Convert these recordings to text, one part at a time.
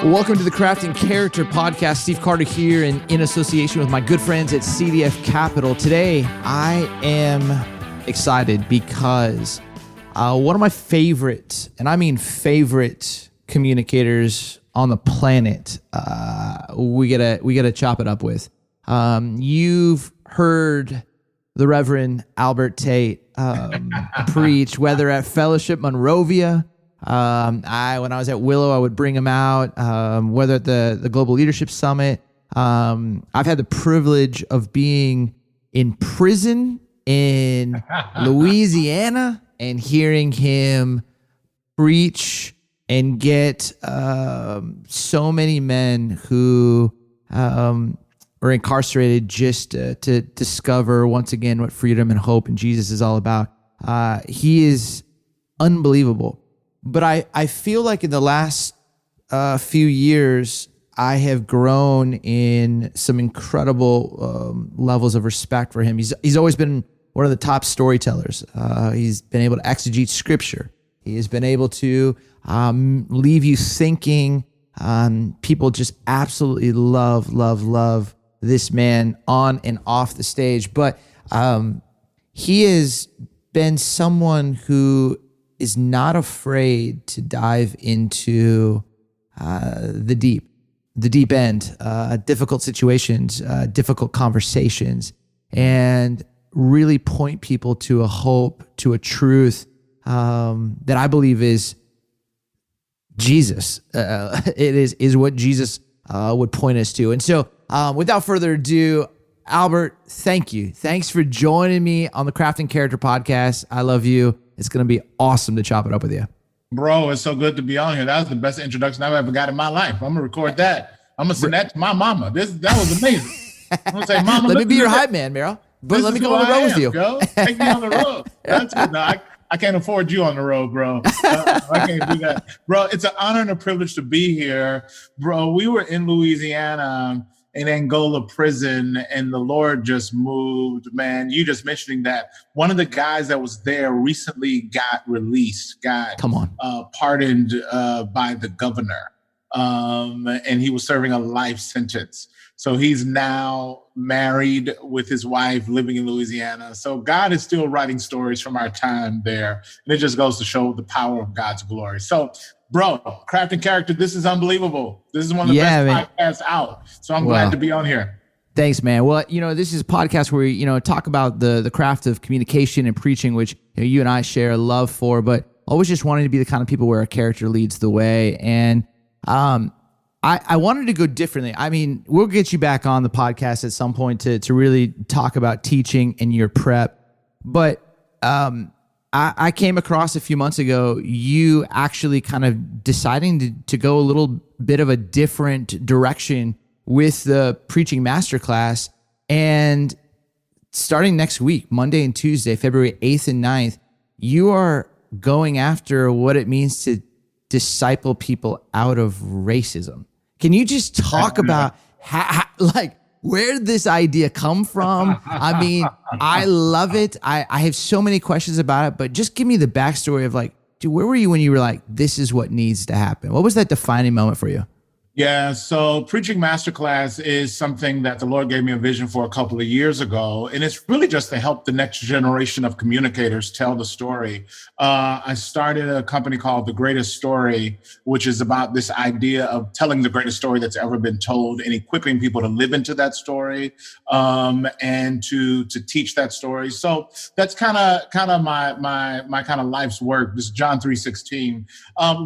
Welcome to the Crafting Character podcast. Steve Carter here, and in association with my good friends at CDF Capital. Today, I am excited because one of my favorite, and I mean favorite, communicators on the planet, we gotta chop it up with. You've heard the Reverend Albert Tate preach, whether at Fellowship Monrovia. When I was at Willow, I would bring him out, whether at the Global Leadership Summit. I've had the privilege of being in prison in Louisiana and hearing him preach and get so many men who were incarcerated just to discover once again what freedom and hope in Jesus is all about. He is unbelievable. But I feel like in the last few years, I have grown in some incredible levels of respect for him. He's always been one of the top storytellers. He's been able to exegete scripture. He has been able to leave you thinking. People just absolutely love this man on and off the stage. But he has been someone who is not afraid to dive into the deep end, difficult situations, difficult conversations, and really point people to a hope, to a truth that I believe is Jesus. It is what Jesus would point us to. And so without further ado, Albert, thank you. Thanks for joining me on the Crafting Character podcast. I love you. It's going to be awesome to chop it up with you. Bro, it's so good to be on here. That was the best introduction I've ever got in my life. I'm going to record that. I'm going to send that to my mama. That was amazing. I'm going to say, Mama, let me be your hype man, Meryl. But let me go on the road with you. Go. Take me on the road. That's good. No, I can't afford you on the road, bro. I can't do that. Bro, it's an honor and a privilege to be here. Bro, we were in Louisiana in Angola prison, and the Lord just moved, man. You just mentioning that. One of the guys that was there recently got released, pardoned by the governor, and he was serving a life sentence. So he's now married with his wife, living in Louisiana. So God is still writing stories from our time there, and it just goes to show the power of God's glory. So, bro, Crafting Character, this is unbelievable. This is one of the best podcasts out. So I'm glad to be on here. Thanks, man. Well, this is a podcast where we, talk about the craft of communication and preaching, which you and I share a love for, but always just wanting to be the kind of people where a character leads the way. And I wanted to go differently. I mean, we'll get you back on the podcast at some point to really talk about teaching and your prep. But I came across a few months ago, you actually kind of deciding to go a little bit of a different direction with the preaching masterclass. And starting next week, Monday and Tuesday, February 8th and 9th, you are going after what it means to disciple people out of racism. Can you just talk about where did this idea come from? I mean, I love it. I have so many questions about it, but just give me the backstory of where were you when you were like, this is what needs to happen? What was that defining moment for you? Yeah, so Preaching Masterclass is something that the Lord gave me a vision for a couple of years ago. And it's really just to help the next generation of communicators tell the story. I started a company called The Greatest Story, which is about this idea of telling the greatest story that's ever been told and equipping people to live into that story and to teach that story. So that's kind of my kind of life's work. This is John 3:16.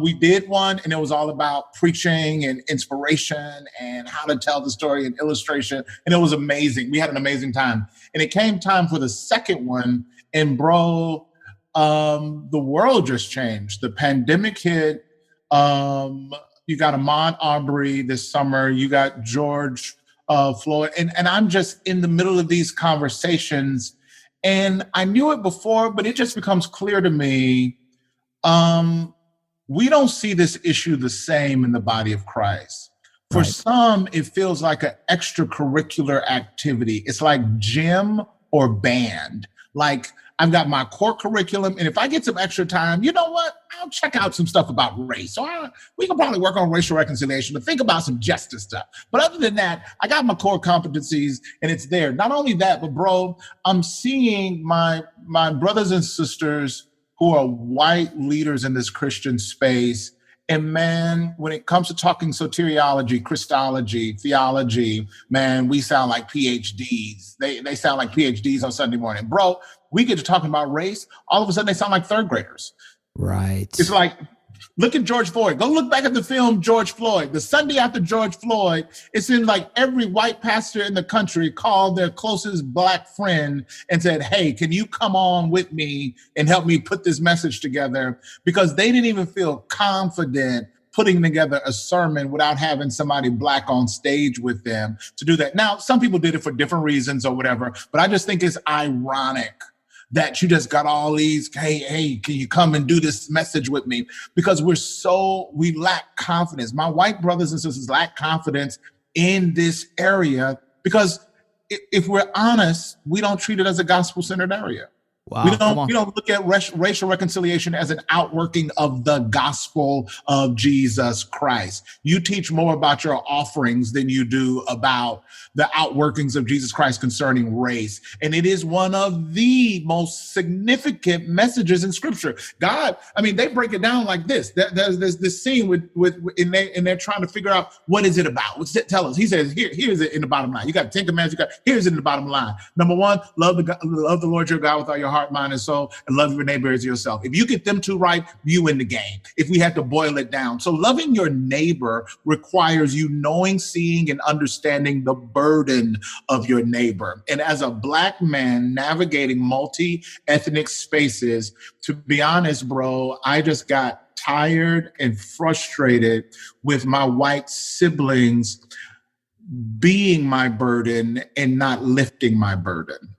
We did one, and it was all about preaching and inspiration and how to tell the story and illustration. And it was amazing. We had an amazing time. And it came time for the second one. And bro, the world just changed. The pandemic hit. You got Ahmaud Arbery this summer. You got George Floyd. And I'm just in the middle of these conversations. And I knew it before, but it just becomes clear to me. We don't see this issue the same in the body of Christ. For some, it feels like an extracurricular activity. It's like gym or band. Like, I've got my core curriculum, and if I get some extra time, you know what? I'll check out some stuff about race. So we can probably work on racial reconciliation, but think about some justice stuff. But other than that, I got my core competencies, and it's there. Not only that, but bro, I'm seeing my brothers and sisters who are white leaders in this Christian space. And man, when it comes to talking soteriology, Christology, theology, man, we sound like PhDs. They sound like PhDs on Sunday morning. Bro, we get to talking about race, all of a sudden they sound like third graders. Right. It's like, look at George Floyd. Go look back at the film George Floyd. The Sunday after George Floyd, it seemed like every white pastor in the country called their closest black friend and said, hey, can you come on with me and help me put this message together? Because they didn't even feel confident putting together a sermon without having somebody black on stage with them to do that. Now, some people did it for different reasons or whatever, but I just think it's ironic that you just got all these, hey, can you come and do this message with me? Because we lack confidence. My white brothers and sisters lack confidence in this area because if we're honest, we don't treat it as a gospel-centered area. Wow, we don't look at racial reconciliation as an outworking of the gospel of Jesus Christ. You teach more about your offerings than you do about the outworkings of Jesus Christ concerning race. And it is one of the most significant messages in Scripture. God, I mean, they break it down like this. There's this scene and they're trying to figure out what is it about. What's it tell us? He says, here's it in the bottom line. You got 10 commandments. Here's it in the bottom line. Number one, love the Lord your God with all your heart, mind, and soul, and love your neighbor as yourself. If you get them two right, you in the game. If we had to boil it down. So loving your neighbor requires you knowing, seeing, and understanding the burden of your neighbor. And as a black man navigating multi-ethnic spaces, to be honest, bro, I just got tired and frustrated with my white siblings being my burden and not lifting my burden.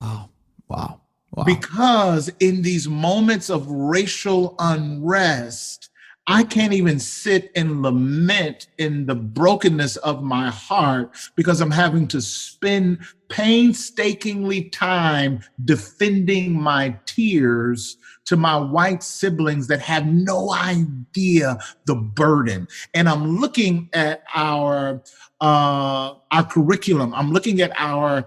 Oh, wow. Wow. Because in these moments of racial unrest, I can't even sit and lament in the brokenness of my heart because I'm having to spend painstakingly time defending my tears to my white siblings that have no idea the burden. And I'm looking at our curriculum. I'm looking at our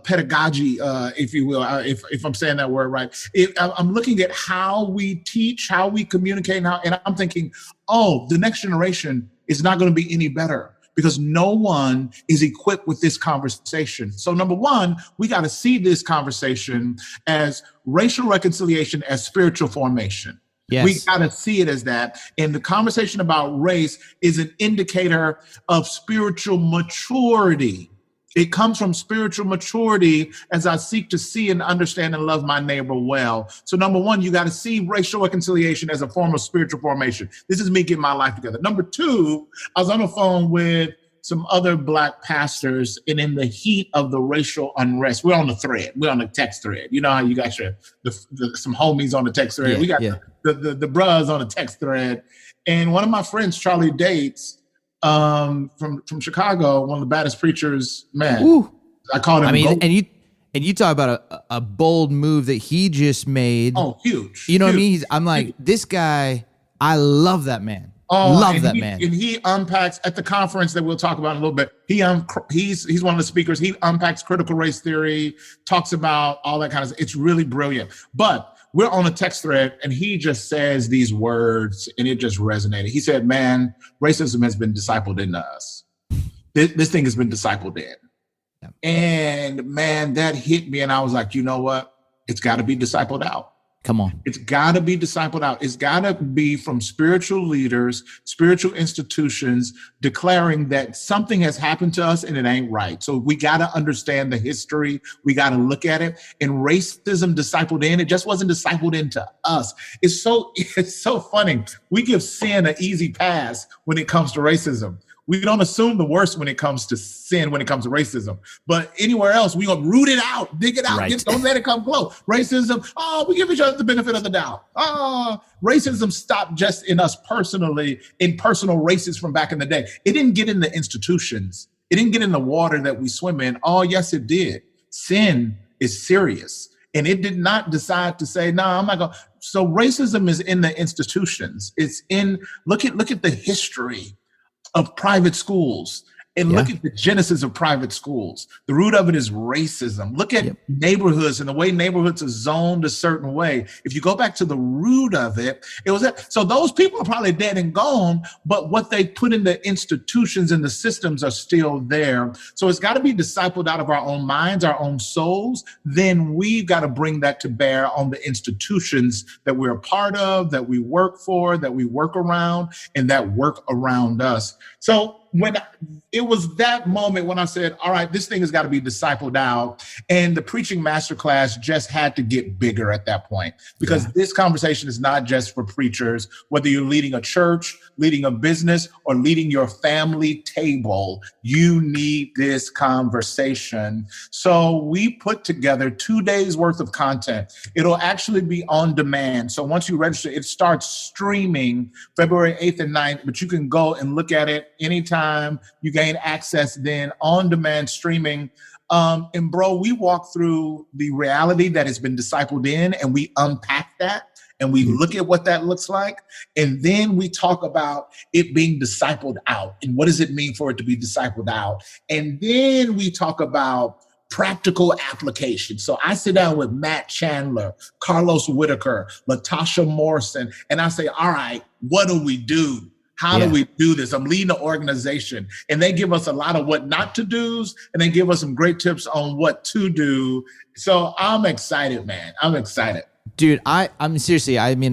pedagogy, if you will, if I'm saying that word right. I'm looking at how we teach, how we communicate now, and I'm thinking, oh, the next generation is not going to be any better because no one is equipped with this conversation. So number one, we got to see this conversation as racial reconciliation, as spiritual formation. Yes. We got to see it as that. And the conversation about race is an indicator of spiritual maturity. It comes from spiritual maturity as I seek to see and understand and love my neighbor well. So number one, you got to see racial reconciliation as a form of spiritual formation. This is me getting my life together. Number two, I was on the phone with some other black pastors, and in the heat of the racial unrest, we're on the thread. We're on the text thread. You know how you got some homies on the text thread. We got the bros on the text thread. And one of my friends, Charlie Dates, from Chicago, one of the baddest preachers, man. Ooh. I called him. I mean, and you talk about a bold move that he just made. Oh, huge. You know huge, what I mean? I'm like, huge. This guy, I love that man. Oh, love that man. And he unpacks at the conference that we'll talk about in a little bit. He's one of the speakers. He unpacks critical race theory, talks about all that kind of stuff. It's really brilliant. But we're on a text thread and he just says these words and it just resonated. He said, man, racism has been discipled into us. This thing has been discipled in. Yeah. And man, that hit me. And I was like, you know what? It's got to be discipled out. Come on. It's got to be discipled out. It's got to be from spiritual leaders, spiritual institutions declaring that something has happened to us and it ain't right. So we got to understand the history. We got to look at it. And racism discipled in, it just wasn't discipled into us. It's so funny. We give sin an easy pass when it comes to racism. We don't assume the worst when it comes to sin, when it comes to racism. But anywhere else, we gonna root it out, dig it out. Right. Don't let it come close. Racism, we give each other the benefit of the doubt. Racism stopped just in us personally, in personal races from back in the day. It didn't get in the institutions. It didn't get in the water that we swim in. Oh, yes, it did. Sin is serious. And it did not decide to say, no, I'm not going. So racism is in the institutions. It's in, look at the history of private schools. And look at the genesis of private schools. The root of it is racism. Look at neighborhoods and the way neighborhoods are zoned a certain way. If you go back to the root of it, it was that. So those people are probably dead and gone, but what they put in the institutions and the systems are still there. So it's got to be discipled out of our own minds, our own souls. Then we've got to bring that to bear on the institutions that we're a part of, that we work for, that we work around, and that work around us. So when it was that moment when I said, all right, this thing has got to be discipled out. And the preaching masterclass just had to get bigger at that point, because this conversation is not just for preachers, whether you're leading a church, leading a business, or leading your family table, you need this conversation. So we put together 2 days worth of content. It'll actually be on demand. So once you register, it starts streaming February 8th and 9th, but you can go and look at it anytime. You gain access then on demand streaming. And bro, we walk through the reality that has been discipled in, and we unpack that and we look at what that looks like. And then we talk about it being discipled out and what does it mean for it to be discipled out. And then we talk about practical application. So I sit down with Matt Chandler, Carlos Whitaker, Latasha Morrison, and I say, all right, what do we do? How do we do this? I'm leading an organization, and they give us a lot of what not to do's, and they give us some great tips on what to do. So I'm excited, man. I'm excited. Dude, I'm seriously, I mean,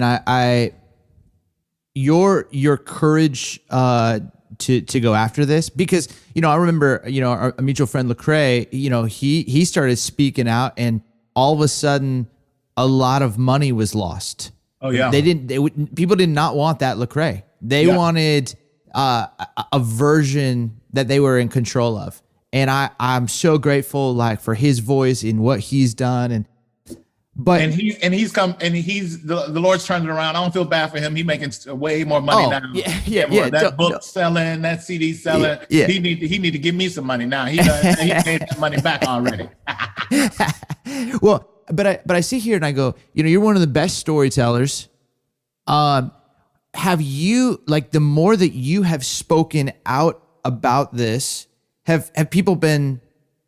your courage to go after this, because, I remember, our mutual friend Lecrae, he started speaking out, and all of a sudden a lot of money was lost. Oh yeah. People did not want that Lecrae. They wanted a version that they were in control of. And I'm so grateful for his voice and what he's done. He's come, and the Lord's turned it around. I don't feel bad for him. He's making way more money now. Yeah. That book selling, that CD selling. Yeah. He need to give me some money now. He paid that money back already. Well, but I sit here and I go, you're one of the best storytellers. Have you, the more that you have spoken out about this, have people been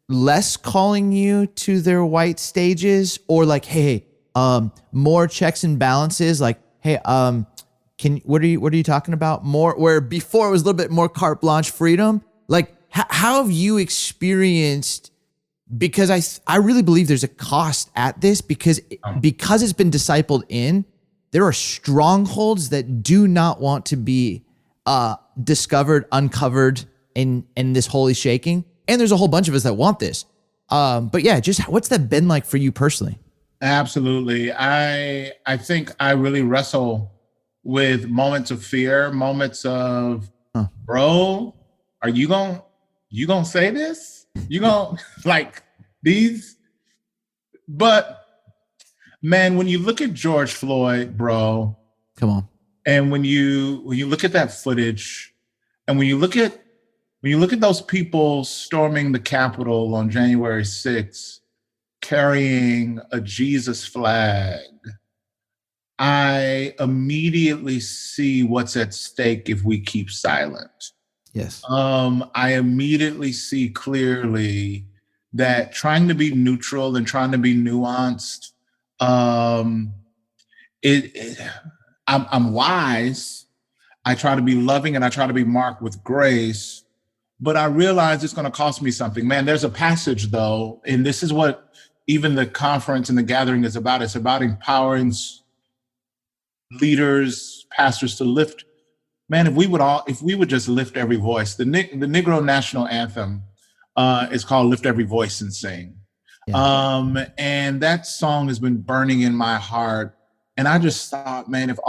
less calling you to their white stages, or hey, more checks and balances? Hey, what are you talking about? More, where before it was a little bit more carte blanche freedom. How have you experienced? Because I really believe there's a cost at this, because it's been discipled in. There are strongholds that do not want to be discovered, uncovered in this holy shaking. And there's a whole bunch of us that want this. But yeah, just what's that been like for you personally? Absolutely. I think I really wrestle with moments of fear, moments of, bro, are you gonna say this? You gonna these? But man, when you look at George Floyd, bro, come on. And when you look at that footage, and when you look at those people storming the Capitol on January 6th, carrying a Jesus flag, I immediately see what's at stake if we keep silent. Yes. I immediately see clearly that trying to be neutral and trying to be nuanced, I'm wise. I try to be loving and I try to be marked with grace, but I realize it's going to cost me something. Man, there's a passage though, and this is what even the conference and the gathering is about. It's about empowering leaders, pastors to lift. Man, if we would just lift every voice. The Negro National Anthem is called "Lift Every Voice and Sing." Yeah. And that song has been burning in my heart. And I just thought, man, if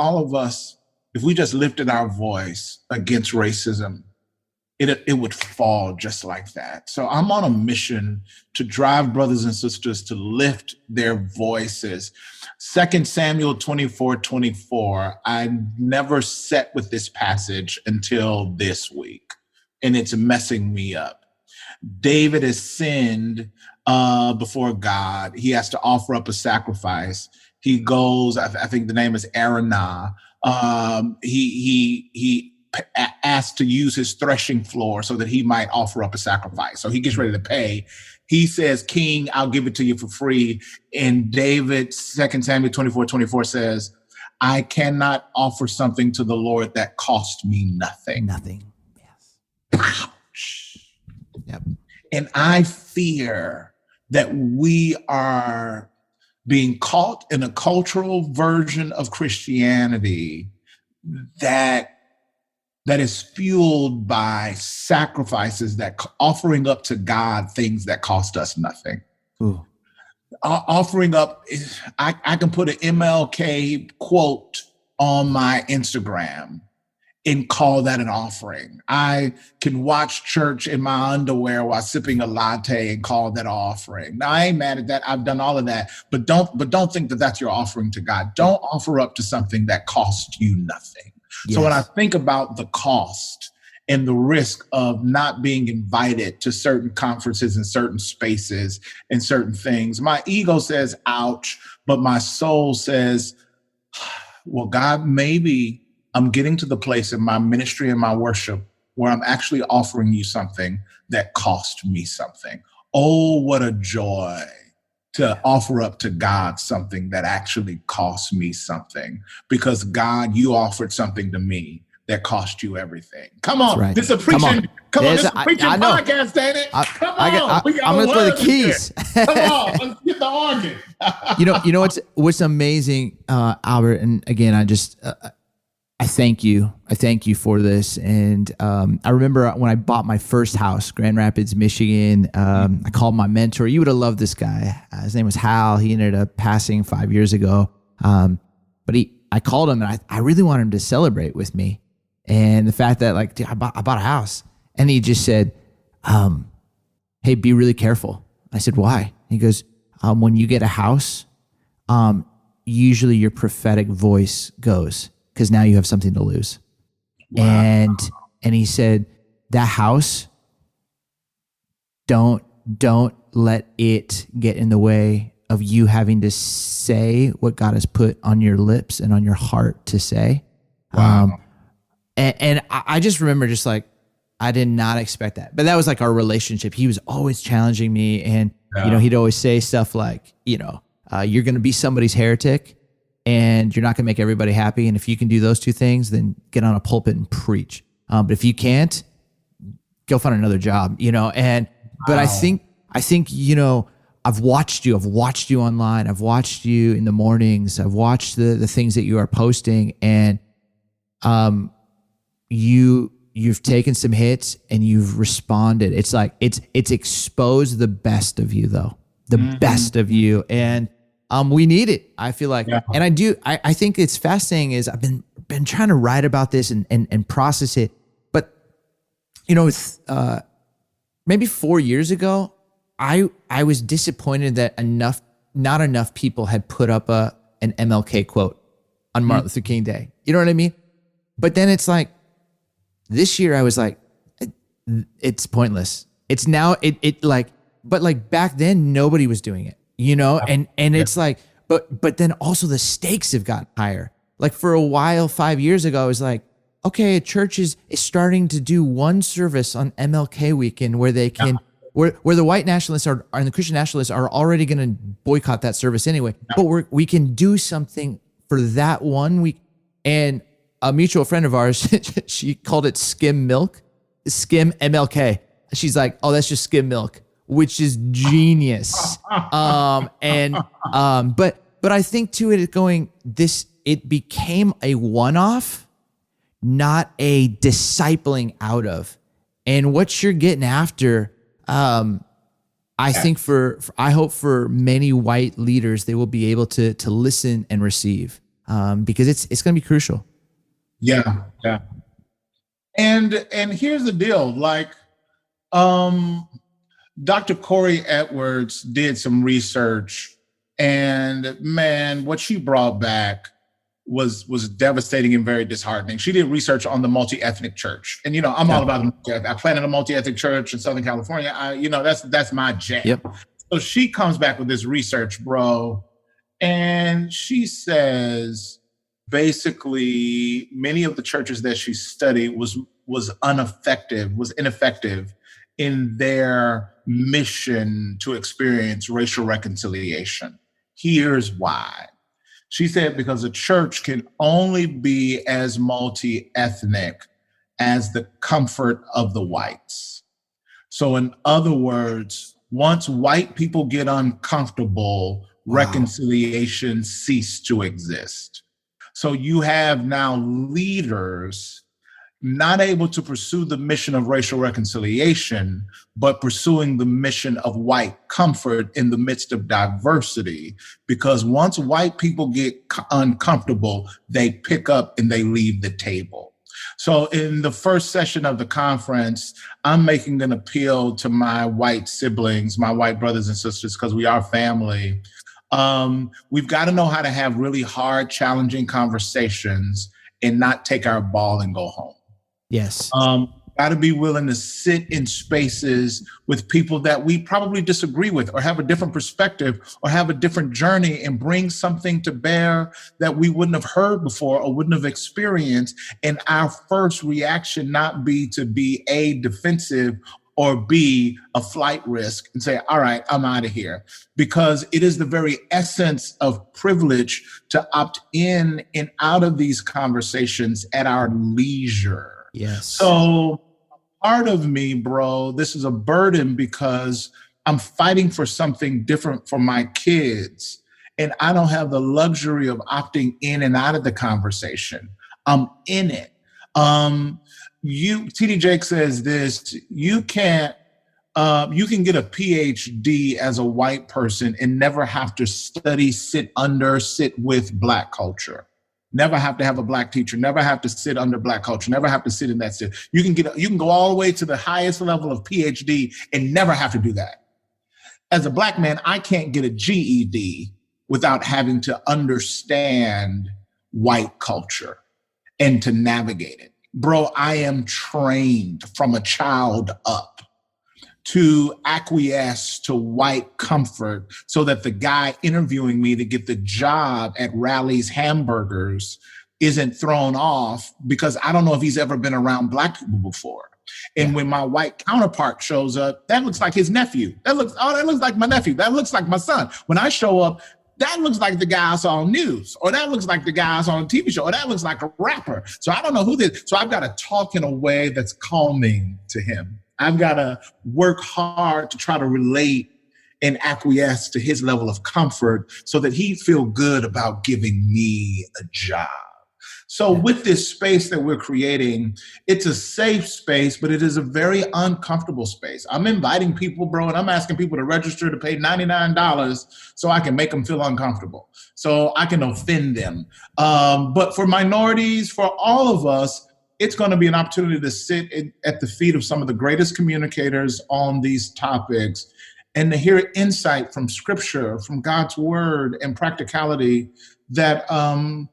we just lifted our voice against racism, it would fall just like that. So I'm on a mission to drive brothers and sisters to lift their voices. 2 Samuel 24:24. I never sat with this passage until this week, and it's messing me up. David has sinned before God. He has to offer up a sacrifice. He goes, I think the name is Arana. He asked to use his threshing floor so that he might offer up a sacrifice. So he gets ready to pay. He says, King, I'll give it to you for free. And David, 2 Samuel 24:24 says, I cannot offer something to the Lord that cost me nothing. Nothing. Yes. Ouch. Yep. And I fear that we are being caught in a cultural version of Christianity that is fueled by sacrifices, that offering up to God things that cost us nothing. Ooh. Offering up, I can put an MLK quote on my Instagram and call that an offering. I can watch church in my underwear while sipping a latte and call that an offering. Now, I ain't mad at that. I've done all of that, but don't think that that's your offering to God. Don't offer up to something that costs you nothing. Yes. So when I think about the cost and the risk of not being invited to certain conferences and certain spaces and certain things, my ego says, ouch, but my soul says, well, God, maybe I'm getting to the place in my ministry and my worship where I'm actually offering you something that cost me something. Oh, what a joy to offer up to God something that actually cost me something, because God, you offered something to me that cost you everything. Come on. Right. This is a preaching, this is a preaching podcast, ain't it? Come on. I'm going to throw the keys. Come on, let's get the organ. You know what's amazing, Albert, and again, I thank you. I thank you for this. And I remember when I bought my first house, Grand Rapids, Michigan, I called my mentor. You would have loved this guy. His name was Hal. He ended up passing 5 years ago. But I called him, and I really wanted him to celebrate with me. And the fact that, like, dude, I bought a house. And he just said, hey, be really careful. I said, why? He goes, when you get a house, usually your prophetic voice goes, because now you have something to lose. Wow. And he said, that house, don't let it get in the way of you having to say what God has put on your lips and on your heart to say. Wow. And I just remember just like, I did not expect that. But that was like our relationship. He was always challenging me. And, he'd always say stuff like, you're going to be somebody's heretic, and you're not going to make everybody happy. And if you can do those two things, then get on a pulpit and preach. But if you can't, go find another job, but I think, I've watched you online. I've watched you in the mornings. I've watched the things that you are posting, and you've taken some hits and you've responded. It's like, it's exposed the best of you, though, the best of you. And we need it, I feel like. Yeah. And I think it's fascinating is I've been trying to write about this and process it. But, maybe 4 years ago, I was disappointed that not enough people had put up an MLK quote on Martin Luther King Day. You know what I mean? But then it's like, this year I was like, it's pointless. It's now, but like back then nobody was doing it. And it's like, but then also the stakes have gotten higher. Like for a while, 5 years ago, I was like, okay, a church is starting to do one service on MLK weekend where they can, where the white nationalists are and the Christian nationalists are already going to boycott that service anyway. But we can do something for that 1 week. And a mutual friend of ours, she called it skim MLK. She's like, oh, that's just skim milk, which is genius. But I think to it going, it became a one-off, not a discipling out of. And what you're getting after, I think I hope for many white leaders, they will be able to listen and receive, because it's going to be crucial. Yeah. And here's the deal, like, Dr. Corey Edwards did some research, and man, what she brought back was devastating and very disheartening. She did research on the multiethnic church, and I'm all about I planted a multiethnic church in Southern California. That's my jam. Yep. So she comes back with this research, bro, and she says basically many of the churches that she studied was ineffective in their mission to experience racial reconciliation. Here's why. She said because a church can only be as multi-ethnic as the comfort of the whites. So in other words, once white people get uncomfortable, reconciliation ceased to exist. So you have now leaders not able to pursue the mission of racial reconciliation, but pursuing the mission of white comfort in the midst of diversity. Because once white people get uncomfortable, they pick up and they leave the table. So in the first session of the conference, I'm making an appeal to my white siblings, my white brothers and sisters, because we are family. We've got to know how to have really hard, challenging conversations and not take our ball and go home. Yes. Got to be willing to sit in spaces with people that we probably disagree with or have a different perspective or have a different journey and bring something to bear that we wouldn't have heard before or wouldn't have experienced. And our first reaction not be to be A, defensive, or B, a flight risk and say, all right, I'm out of here. Because it is the very essence of privilege to opt in and out of these conversations at our leisure. Yes. So part of me, bro, this is a burden because I'm fighting for something different for my kids. And I don't have the luxury of opting in and out of the conversation. I'm in it. TD Jake says this, you can get a PhD as a white person and never have to study, sit with Black culture. Never have to have a Black teacher, never have to sit under Black culture, never have to sit in that sit. You can go all the way to the highest level of PhD and never have to do that. As a Black man, I can't get a GED without having to understand white culture and to navigate it. Bro, I am trained from a child up to acquiesce to white comfort so that the guy interviewing me to get the job at Rally's Hamburgers isn't thrown off because I don't know if he's ever been around Black people before. And when my white counterpart shows up, that looks like his nephew. That looks like my nephew. That looks like my son. When I show up, that looks like the guy I saw on news, or that looks like the guy I saw on a TV show, or that looks like a rapper. So I don't know who this. So I've got to talk in a way that's calming to him. I've got to work hard to try to relate and acquiesce to his level of comfort so that he feel good about giving me a job. So with this space that we're creating, it's a safe space, but it is a very uncomfortable space. I'm inviting people, bro, and I'm asking people to register to pay $99 so I can make them feel uncomfortable, so I can offend them. But for minorities, for all of us, it's going to be an opportunity to sit at the feet of some of the greatest communicators on these topics and to hear insight from Scripture, from God's Word and practicality that'll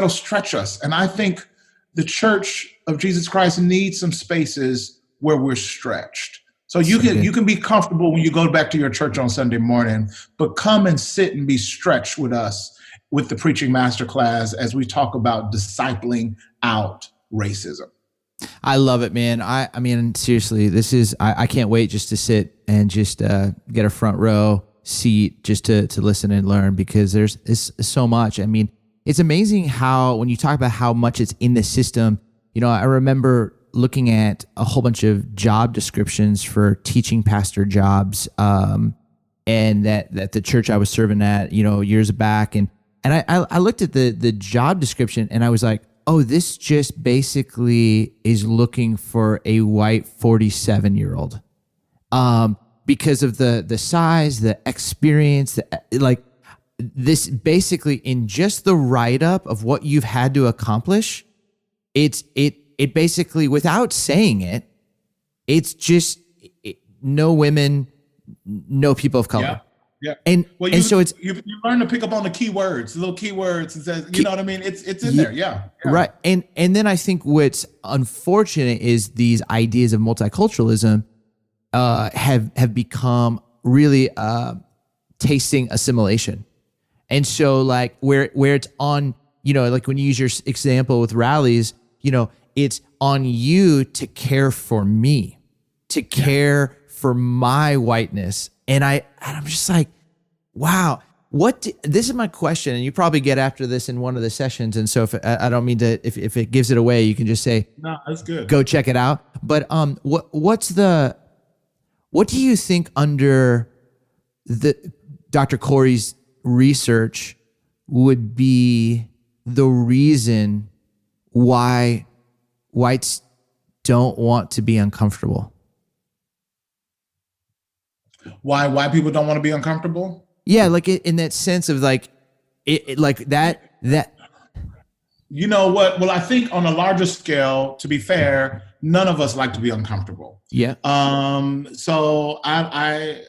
stretch us. And I think the Church of Jesus Christ needs some spaces where we're stretched. So you can be comfortable when you go back to your church on Sunday morning, but come and sit and be stretched with us with the Preaching Masterclass as we talk about discipling out racism. I love it, man. I mean, seriously, I can't wait just to sit and just get a front row seat just to listen and learn, because there's so much. I mean, it's amazing how, when you talk about how much it's in the system, I remember looking at a whole bunch of job descriptions for teaching pastor jobs, and that the church I was serving at, years back. And I looked at the job description and I was like, oh, this just basically is looking for a white 47-year-old, because of the size, the experience, this basically in just the write-up of what you've had to accomplish, it basically, without saying it, it's just no women, no people of color. Yeah. So it's you learn to pick up on the keywords, little keywords, and says, you know what I mean? It's in there. Yeah. Right. And then I think what's unfortunate is these ideas of multiculturalism have become really tasting assimilation. And so like where it's on, like when you use your example with rallies, it's on you to care for me, to care for my whiteness. And I'm just like, wow, this is my question. And you probably get after this in one of the sessions. And so if I don't mean to, if it gives it away, you can just say, no, that's good. Go check it out. But what do you think under Dr. Corey's research would be the reason why whites don't want to be uncomfortable? Why people don't want to be uncomfortable? Yeah, like in that sense of like it like that. You know what? Well, I think on a larger scale, to be fair, none of us like to be uncomfortable. Yeah. So I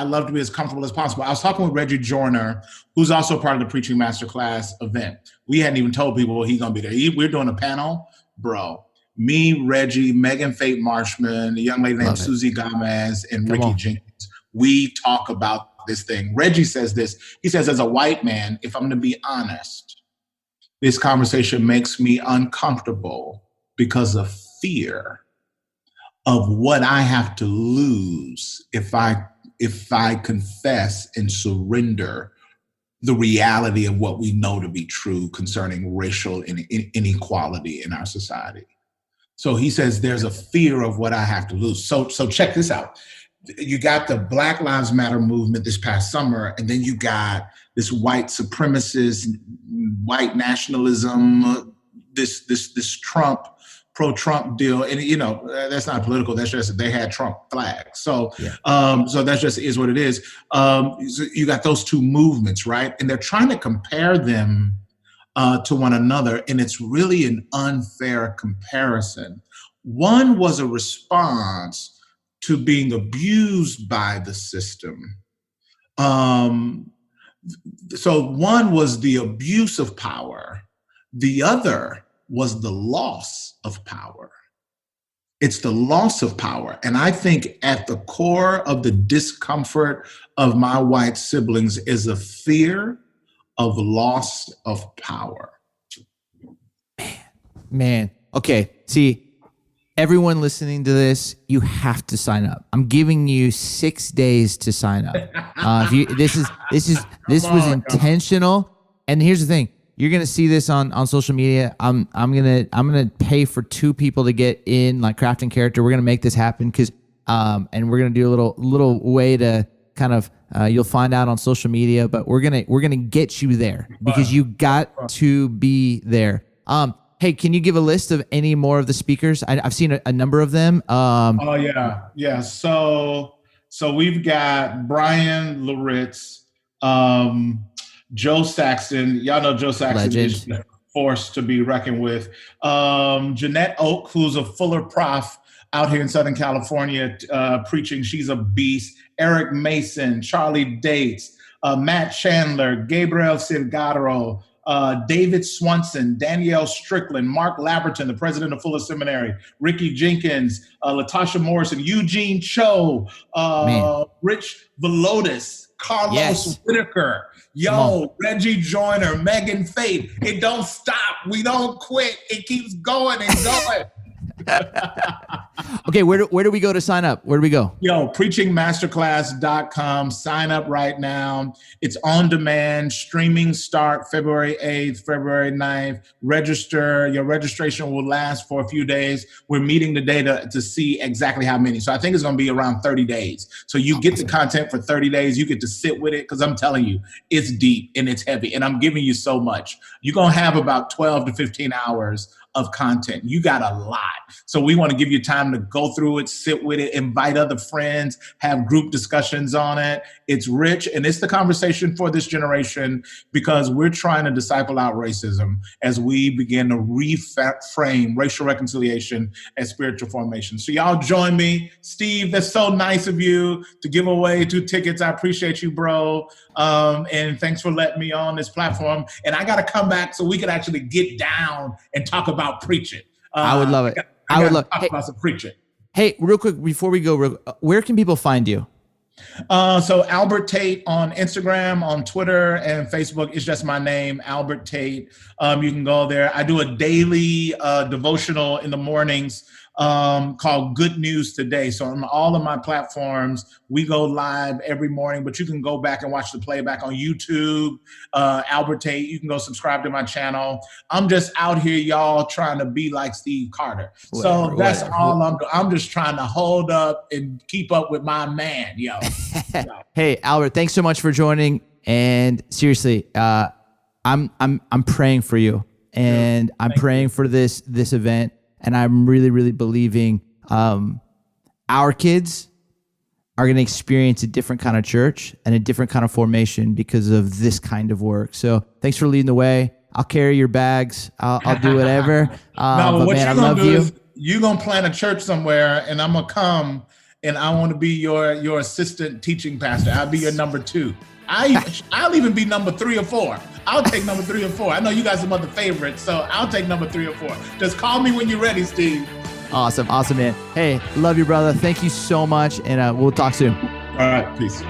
love to be as comfortable as possible. I was talking with Reggie Joyner, who's also part of the Preaching Masterclass event. We hadn't even told people he's going to be there. We're doing a panel, bro. Me, Reggie, Megan Fate Marshman, a young lady named Susie Gomez, and Ricky Jenkins. We talk about this thing. Reggie says this. He says, as a white man, if I'm to be honest, this conversation makes me uncomfortable because of fear of what I have to lose if I confess and surrender the reality of what we know to be true concerning racial inequality in our society. So he says there's a fear of what I have to lose. So check this out. You got the Black Lives Matter movement this past summer, and then you got this white supremacist, white nationalism, this Trump, pro-Trump deal. And, that's not political. That's just, they had Trump flags. So, so that just is what it is. So you got those two movements, right? And they're trying to compare them to one another. And it's really an unfair comparison. One was a response to being abused by the system. So one was the abuse of power. The other was the loss of power. It's the loss of power. And I think at the core of the discomfort of my white siblings is a fear of loss of power. Man. Okay. See, everyone listening to this, you have to sign up. I'm giving you 6 days to sign up. This was intentional. And here's the thing: you're gonna see this on social media. I'm gonna pay for 2 people to get in, like crafting character. We're gonna make this happen because and we're gonna do a little way to kind of you'll find out on social media. But we're gonna get you there because you got to be there. Hey, can you give a list of any more of the speakers? I've seen a number of them. Yeah. So we've got Brian Loritz, Joe Saxton. Y'all know Joe Saxton is a force to be reckoned with. Jeanette Oak, who's a Fuller prof out here in Southern California, preaching. She's a beast. Eric Mason, Charlie Dates, Matt Chandler, Gabriel Silgaro, David Swanson, Danielle Strickland, Mark Laberton, the president of Fuller Seminary, Ricky Jenkins, Latasha Morrison, Eugene Cho, Rich Velotis, Carlos Whitaker, Reggie Joyner, Megan Fate. It don't stop. We don't quit. It keeps going and going. Okay, where do we go to sign up? Where do we go? preachingmasterclass.com. Sign up right now. It's on demand. Streaming start February 8th, February 9th. Register. Your registration will last for a few days. We're meeting today to see exactly how many. So I think it's going to be around 30 days. So you get the content for 30 days. You get to sit with it because I'm telling you, it's deep and it's heavy. And I'm giving you so much. You're going to have about 12 to 15 hours of content. You got a lot. So we want to give you time to go through it, sit with it, invite other friends, have group discussions on it. It's rich, and it's the conversation for this generation because we're trying to disciple out racism as we begin to reframe racial reconciliation and spiritual formation. So y'all join me. Steve, that's so nice of you to give away 2 tickets. I appreciate you, bro. And thanks for letting me on this platform. And I got to come back so we can actually get down and talk about preaching. I would love it. I would love to talk about some preaching. Hey, real quick, before we go, where can people find you? So Albert Tate on Instagram, on Twitter, and Facebook. It's just my name, Albert Tate. You can go there. I do a daily devotional in the mornings called Good News Today. So on all of my platforms, we go live every morning, but you can go back and watch the playback on YouTube, Albert Tate. You can go subscribe to my channel. I'm just out here, y'all, trying to be like Steve Carter. So that's all I'm doing. I'm just trying to hold up and keep up with my man, yo. Hey, Albert, thanks so much for joining. And seriously, I'm praying for you, and I'm praying for this event. And I'm really, really believing our kids are going to experience a different kind of church and a different kind of formation because of this kind of work. So thanks for leading the way. I'll carry your bags. I'll do whatever. But what you're going to do is you're going to plant a church somewhere, and I'm going to come, and I want to be your assistant teaching pastor. I'll be your number 2. I'll even be number 3 or 4. I'll take number 3 or 4. I know you guys are the favorites, so I'll take number 3 or 4. Just call me when you're ready, Steve. Awesome, man. Hey, love you, brother. Thank you so much, and we'll talk soon. All right, peace.